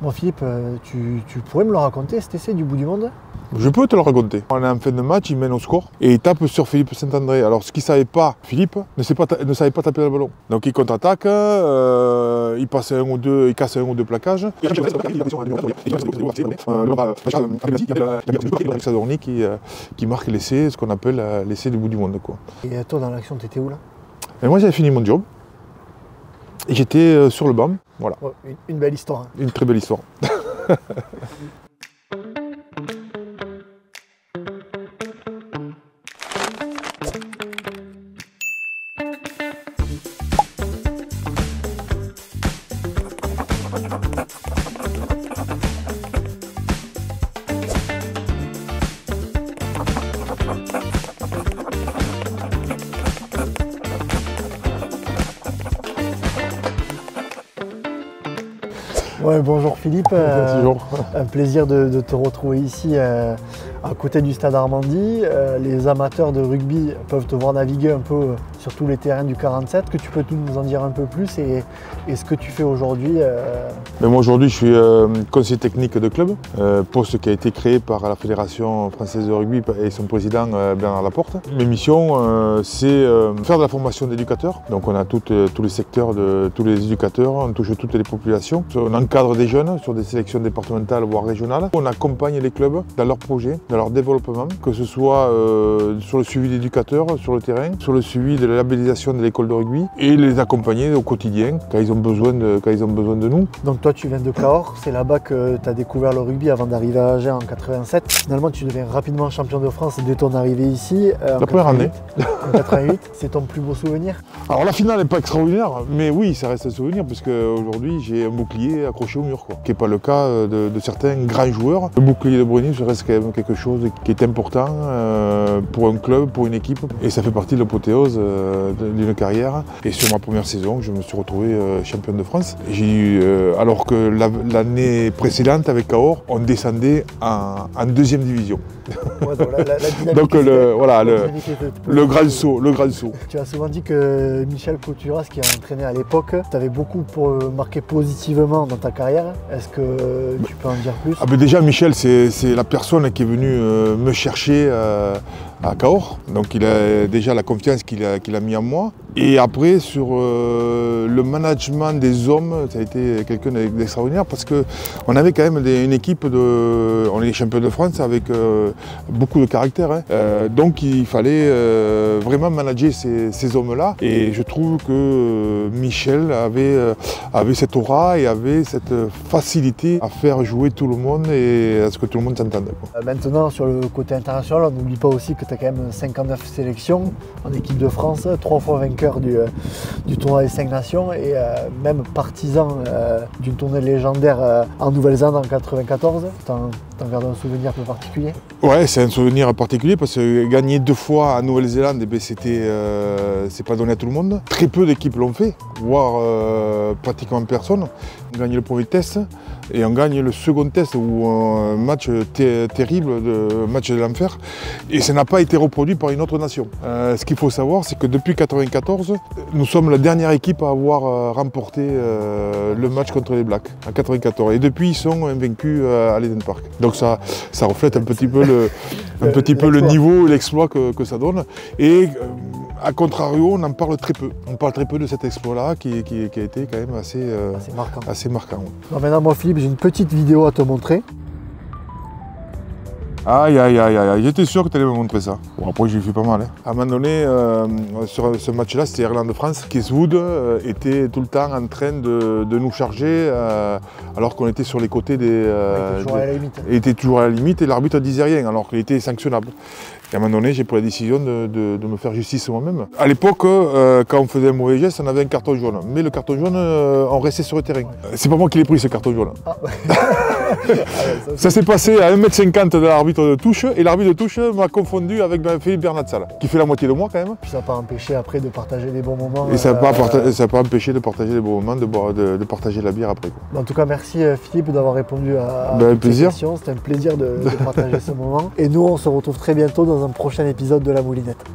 Bon Philippe, tu pourrais me le raconter cet essai du bout du monde? Je peux te le raconter. On est en fin de match, il mène au score et il tape sur Philippe Saint-André. Alors ce qu'il ne savait pas, Philippe ne savait pas taper le ballon. Donc il contre-attaque, il passe un ou deux, il casse un ou deux plaquages. Sadorni qui marque l'essai, ce qu'on appelle l'essai du bout du monde, quoi. Et toi dans l'action, tu étais où là? Et moi j'avais fini mon job. Et j'étais sur le banc. Voilà. Oh, une belle histoire. Hein. Une très belle histoire. Ouais, bonjour Philippe, Bonjour. Un plaisir de te retrouver ici à côté du stade Armandie. Les amateurs de rugby peuvent te voir naviguer un peu sur tous les terrains du 47. Que tu peux nous en dire un peu plus et ce que tu fais aujourd'hui? Moi aujourd'hui je suis conseiller technique de club, poste qui a été créé par la Fédération française de rugby et son président Bernard Laporte. Mes missions c'est faire de la formation d'éducateurs. Donc on a tous les secteurs de tous les éducateurs, on touche toutes les populations. On encadre des jeunes sur des sélections départementales voire régionales. On accompagne les clubs dans leurs projets, dans leur développement, que ce soit sur le suivi d'éducateurs sur le terrain, sur le suivi de la labellisation de l'école de rugby et les accompagner au quotidien quand ils ont besoin de nous. Donc toi tu viens de Cahors, c'est là-bas que tu as découvert le rugby avant d'arriver à Agen en 87. Finalement tu deviens rapidement champion de France dès ton arrivée ici. La première année. En 88, c'est ton plus beau souvenir? Alors la finale n'est pas extraordinaire, mais oui ça reste un souvenir parce qu'aujourd'hui j'ai un bouclier accroché au mur, quoi, qui n'est pas le cas de certains grands joueurs. Le bouclier de Bruni, ça reste quand même quelque chose qui est important pour un club, pour une équipe, et ça fait partie de l'apothéose d'une carrière. Et sur ma première saison, je me suis retrouvé champion de France. J'ai eu, alors que l'année précédente avec Cahors, on descendait en deuxième division. Ouais, donc la donc le grand saut, Tu as souvent dit que Michel Couturas, qui a entraîné à l'époque, t'avait beaucoup marqué positivement dans ta carrière. Est-ce que tu peux en dire plus? Déjà Michel, c'est la personne qui est venue me chercher à Cahors. Donc il a déjà la confiance qu'il a mis en moi. Et après sur le management des hommes, ça a été quelqu'un d'extraordinaire parce qu'on avait quand même une équipe on est champion de France avec beaucoup de caractère. Hein. Donc il fallait vraiment manager ces hommes-là. Et je trouve que Michel avait cette aura et avait cette facilité à faire jouer tout le monde et à ce que tout le monde s'entende. Maintenant, sur le côté international, on n'oublie pas aussi que tu as quand même 59 sélections en équipe de France, 3 fois vainqueur du tournoi des 5 nations et même partisan d'une tournée légendaire en Nouvelle-Zélande en 94. T'en gardes un souvenir un peu particulier? Ouais, c'est un souvenir particulier parce que gagner 2 fois en Nouvelle-Zélande, c'est pas donné à tout le monde. Très peu d'équipes l'ont fait, voire pratiquement personne. On gagne le premier test et on gagne le second test où un match terrible, match de l'enfer. Et ça n'a pas été reproduit par une autre nation. Ce qu'il faut savoir, c'est que depuis 1994, nous sommes la dernière équipe à avoir remporté le match contre les Blacks en 1994. Et depuis, ils sont invaincus à l'Eden Park. Donc ça reflète un petit peu le niveau, l'exploit que ça donne. Et a contrario, on en parle très peu. On parle très peu de cet exploit-là qui a été quand même assez marquant. Ouais. Bon, maintenant, moi, Philippe, j'ai une petite vidéo à te montrer. Aïe, j'étais sûr que tu allais me montrer ça. Bon, après, j'ai fait pas mal. Hein. À un moment donné, sur ce match-là, c'était Irlande-France. Keith Wood était tout le temps en train de nous charger alors qu'on était sur les côtés des... il était toujours à la limite et l'arbitre ne disait rien alors qu'il était sanctionnable. Et à un moment donné, j'ai pris la décision de me faire justice moi-même. À l'époque, quand on faisait un mauvais geste, on avait un carton jaune. Mais le carton jaune, on restait sur le terrain. C'est pas moi qui l'ai pris, ce carton jaune. Ah. Ça s'est passé à 1,50 m de l'arbitre de touche. Et l'arbitre de touche m'a confondu avec Philippe Bernatsal, qui fait la moitié de moi quand même. Puis ça n'a pas empêché après de partager des bons moments. Et ça n'a pas empêché de partager des bons moments, de partager la bière après. Quoi. En tout cas, merci Philippe d'avoir répondu à toutes ces questions. C'était un plaisir de partager ce moment. Et nous, on se retrouve très bientôt dans un prochain épisode de La Moulinette.